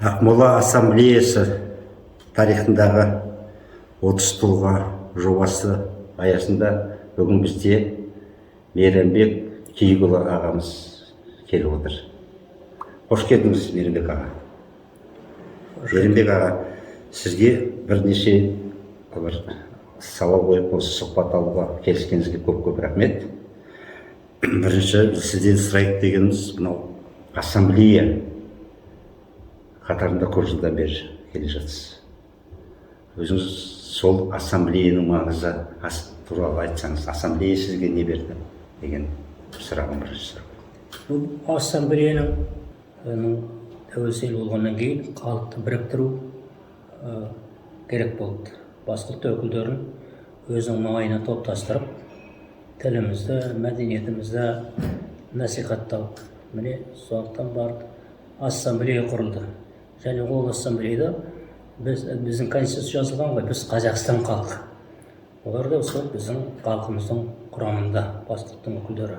Ақмола ассамблеясы тарихындағы 30 тұлға жобасы аясында бүгін бізде Мейрамбек Күйікұлы ағамыз келіп отыр. Қош келдіңіз, Мейрамбек аға. Мейрамбек аға, сізге бірнеше сауал қойып, осы сұхбат алуға келіскеніңізге көп рахмет. Бірінші сізден сұрайық дегеніміз, мынау ассамблея қатарында көп жылдан бері келе жатсыз. Өзіңіз сол ассамблеяның маңызы туралы айтсаңыз, ассамблея сізге не берді деген сұрағым бірінші сұрақ. Бұл ассамблеяның тәуелсіз болғаннан кейін халықты біріктіру керек болды. Басқа ұлт өкілдерін өзінің маңайына топтастырып, тілімізді, мәдениетімізді насихаттау. Міне сондықтан барып ассамблея құрылды. Және ол ассамблеяда біздің конституция жазылған ғой, біз Қазақстан халқы. Олар да сол біздің халқымыздың құрамында басқа ұлттың өкілдері.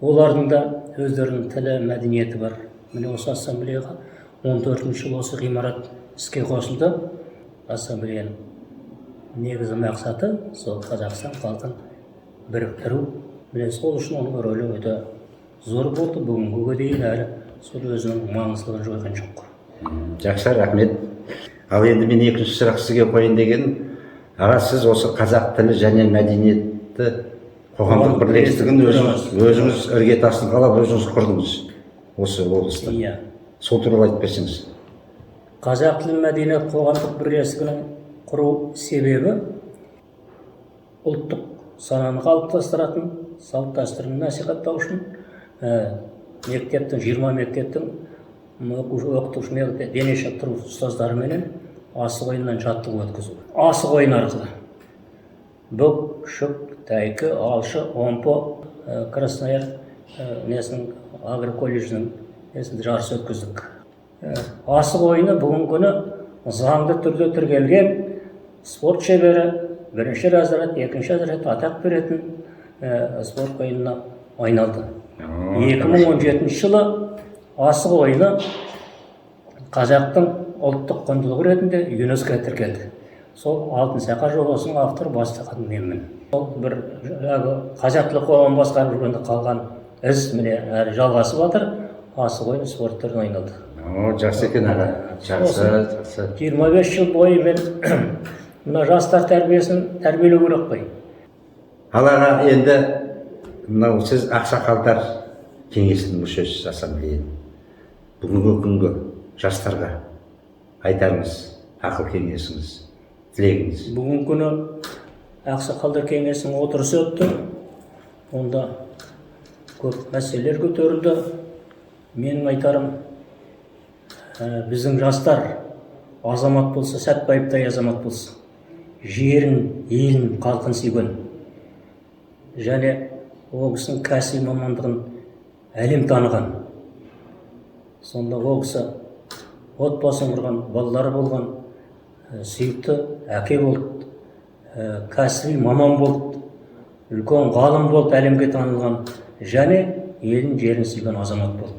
Олардың да өздерінің тілі, мәдениеті бар. Міне осы ассамблеяға 14 жыл осы ғимарат іске қосылды. Ассамблеяның негізгі мақсаты сол Қазақстан халқын біріктіру. Міне сол үшін оның рөлі өте зор болды. Бүгінге дейін әлі сол өзінің маңыздылығын жойған жоқ. Жақсы, рахмет. Ал енді мен екінші сұрақ сізге қойын деген, аға, сіз осы қазақ тілі және мәдениетті қоғамдық бірлестігін өзіңіз іргетасын қалап өзіңіз құрдыңыз осы облыста. Иә. Сол туралы айтып берсеңіз. Қазақ тілі мәдениет қоғамдық бірлестігінің құру себебі ұлттық сананы қалыптастыратын, салт дәстүрін насихаттау үшін мектептің 20 мектептің оқытушы дене шынықтыру ұстаздарыменен асық ойынынан жаттығу өткізу. Асық ойын арқылы бүк, шүк, тәйкі, алшы, омпо, Краснояр агроколледжінің жарыс өткіздік. Асық ойыны бүгінгі күні заңды түрде тіркелген спорт шебері, бірінші разряд, екінші разряд атақ беретін спорт ойынына айналды. 2017 жылы асық ойыны қазақтың ұлттық құндылығы ретінде ЮНЕСКО тіркелді. Сол алтын сақа жобасының авторы бастаған менмін. Сол бір қазақ тілі қоғамын басқарып жүргенде қалған із міне әлі жалғасып жатыр. Асық ойыны спорт түріне айналды. Жақсы екен аға. Жақсы. 25 жыл бойы мен мына жастар тәрбиесін тәрбиелеу керек қой. Ал аға, енді мынау сіз ақсақалдар кеңесінің мүшесі ассамблеяның. Бүгінгі күнгі жастарға айтарыңыз, ақыл кеңесіңіз, тілегіңіз. Бүгінгі күні ақсақалдар кеңесінің отырысы өтті. Онда көп мәселелер көтерілді. Менің айтарым, біздің жастар азамат болса, Сәтбаевтай азамат болса, жерін, елін, халқын сүйген. Және ол кісінің кәсіби мамандығын әлем таныған. Сонда ол кісі отбасын құрған, балалары болған, сүйікті әке болды, кәсіби маман болды, үлкен ғалым болды, әлемге танылған, және елін, жерін сүйген азамат болды.